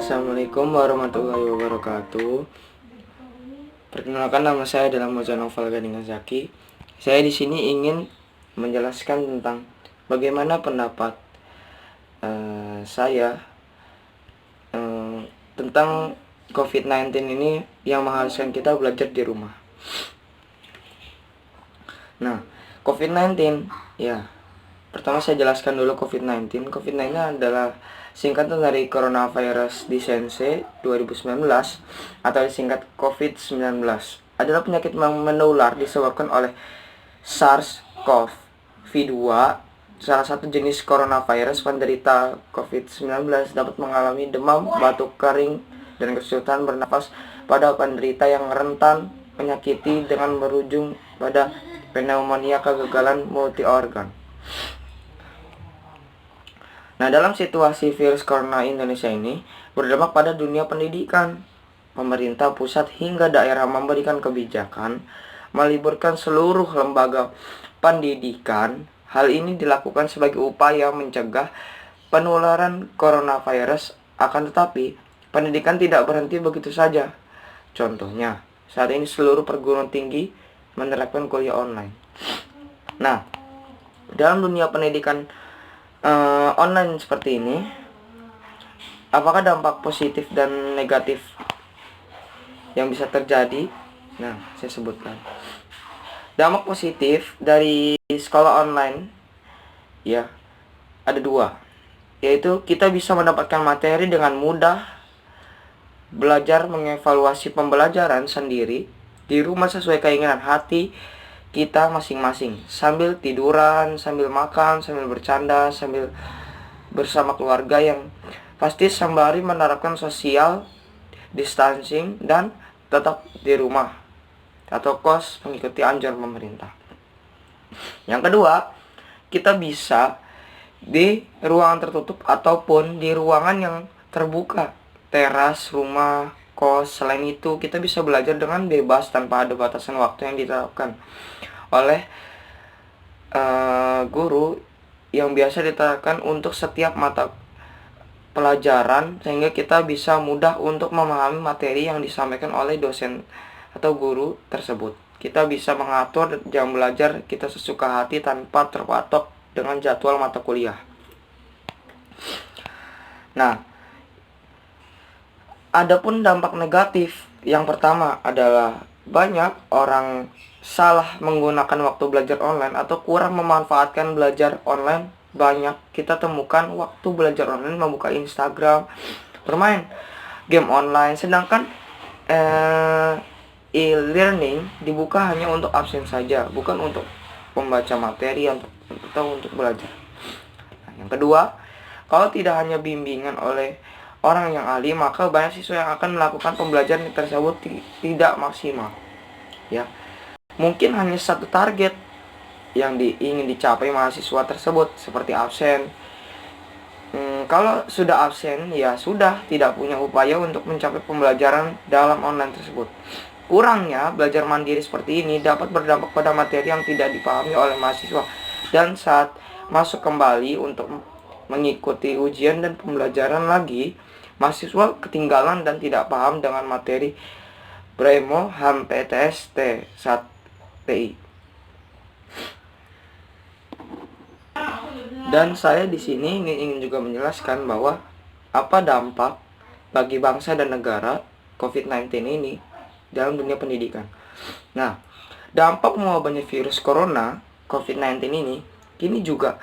Assalamualaikum warahmatullahi wabarakatuh. Perkenalkan, nama saya adalah Moza Noval Gading Zaki. Saya di sini ingin menjelaskan tentang bagaimana pendapat saya tentang COVID-19 ini yang mengharuskan kita belajar di rumah. Nah, COVID-19 ya. Pertama saya jelaskan dulu COVID-19. COVID-19 adalah singkatan dari Coronavirus Disease 2019 atau disingkat COVID-19. Adalah penyakit menular disebabkan oleh SARS-CoV-2. Salah satu jenis coronavirus. Penderita COVID-19 dapat mengalami demam, batuk kering, dan kesulitan bernafas pada penderita yang rentan menyakiti dengan berujung pada pneumonia, kegagalan multi organ. Nah, dalam situasi virus corona Indonesia ini berdampak pada dunia pendidikan. Pemerintah pusat hingga daerah memberikan kebijakan meliburkan seluruh lembaga pendidikan. Hal ini dilakukan sebagai upaya mencegah penularan coronavirus. Akan tetapi, pendidikan tidak berhenti begitu saja. Contohnya, saat ini seluruh perguruan tinggi menerapkan kuliah online. Nah, dalam dunia pendidikan online seperti ini, apakah dampak positif dan negatif yang bisa terjadi? Nah, saya sebutkan. Dampak positif dari sekolah online ya ada dua, yaitu kita bisa mendapatkan materi dengan mudah, belajar mengevaluasi pembelajaran sendiri di rumah sesuai keinginan hati kita masing-masing, sambil tiduran, sambil makan, sambil bercanda, sambil bersama keluarga yang pasti sembari menerapkan social distancing dan tetap di rumah atau kos mengikuti anjuran pemerintah. Yang kedua, kita bisa di ruangan tertutup ataupun di ruangan yang terbuka, teras, rumah, kos. Selain itu, kita bisa belajar dengan bebas tanpa ada batasan waktu yang ditetapkan oleh guru yang biasa diterapkan untuk setiap mata pelajaran, sehingga kita bisa mudah untuk memahami materi yang disampaikan oleh dosen atau guru tersebut. Kita bisa mengatur jam belajar kita sesuka hati tanpa terpatok dengan jadwal mata kuliah. Nah, adapun dampak negatif, yang pertama adalah banyak orang salah menggunakan waktu belajar online atau kurang memanfaatkan belajar online. Banyak kita temukan waktu belajar online membuka Instagram, bermain game online, sedangkan e-learning dibuka hanya untuk absen saja, bukan untuk membaca materi atau untuk belajar. Nah, yang kedua, kalau tidak hanya bimbingan oleh orang yang ahli, maka banyak siswa yang akan melakukan pembelajaran tersebut tidak maksimal. Ya, mungkin hanya satu target yang ingin dicapai mahasiswa tersebut, seperti absen. Kalau sudah absen, ya sudah tidak punya upaya untuk mencapai pembelajaran dalam online tersebut. Kurangnya belajar mandiri seperti ini dapat berdampak pada materi yang tidak dipahami oleh mahasiswa, dan saat masuk kembali untuk mengikuti ujian dan pembelajaran lagi, mahasiswa ketinggalan dan tidak paham dengan materi Bremo HAM PTS T1TI. Dan saya di sini ingin juga menjelaskan bahwa apa dampak bagi bangsa dan negara COVID-19 ini dalam dunia pendidikan. Nah, dampak mewabahnya virus corona COVID-19 ini kini juga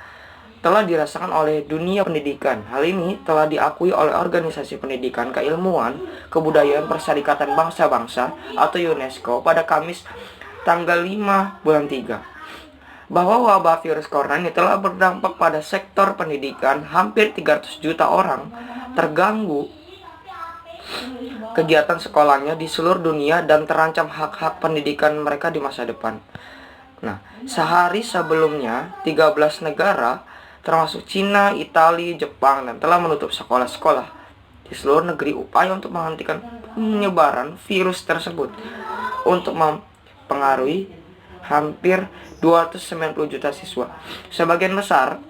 telah dirasakan oleh dunia pendidikan. Hal ini telah diakui oleh Organisasi Pendidikan, Keilmuan, Kebudayaan Perserikatan Bangsa-Bangsa atau UNESCO pada Kamis tanggal 5 bulan 3, bahwa wabah virus corona ini telah berdampak pada sektor pendidikan. Hampir 300 juta orang terganggu kegiatan sekolahnya di seluruh dunia dan terancam hak-hak pendidikan mereka di masa depan. Nah, sehari sebelumnya 13 negara termasuk Cina, Italia, Jepang, dan telah menutup sekolah-sekolah di seluruh negeri upaya untuk menghentikan penyebaran virus tersebut untuk mempengaruhi hampir 290 juta siswa. Sebagian besar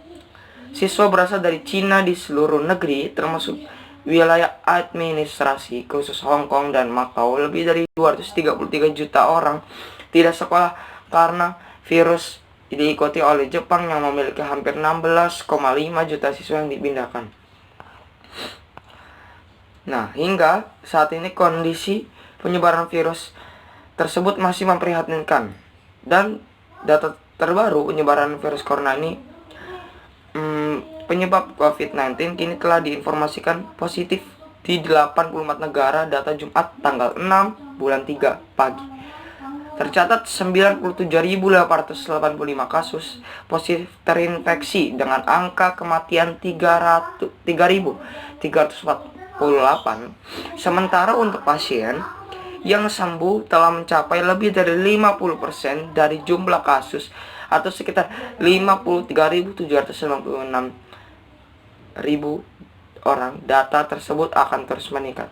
siswa berasal dari Cina di seluruh negeri, termasuk wilayah administrasi khusus Hong Kong dan Macau, lebih dari 233 juta orang tidak sekolah karena virus, diikuti oleh Jepang yang memiliki hampir 16,5 juta siswa yang dipindahkan. Nah, hingga saat ini kondisi penyebaran virus tersebut masih memprihatinkan. Dan data terbaru penyebaran virus corona ini, penyebab COVID-19 kini telah diinformasikan positif di 84 negara. Data Jumat tanggal 6 bulan 3 pagi, tercatat 97.885 kasus positif terinfeksi dengan angka kematian 3.348. Sementara untuk pasien yang sembuh telah mencapai lebih dari 50% dari jumlah kasus atau sekitar 53.796 orang. Data tersebut akan terus meningkat.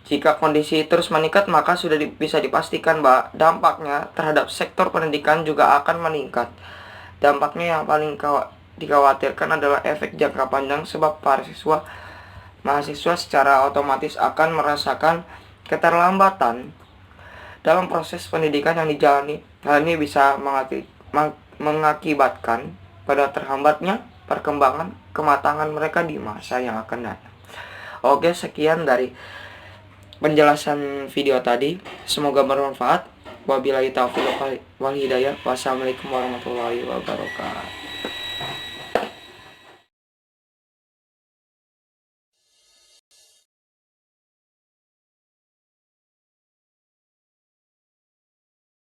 Jika kondisi terus meningkat, maka sudah bisa dipastikan bahwa dampaknya terhadap sektor pendidikan juga akan meningkat. Dampaknya yang paling dikhawatirkan adalah efek jangka panjang, sebab mahasiswa secara otomatis akan merasakan keterlambatan dalam proses pendidikan yang dijalani. Hal ini bisa mengakibatkan pada terhambatnya perkembangan kematangan mereka di masa yang akan datang. Oke, sekian dari penjelasan video tadi. Semoga bermanfaat. Wabillahi taufiq wal hidayah. Wassalamualaikum warahmatullahi wabarakatuh.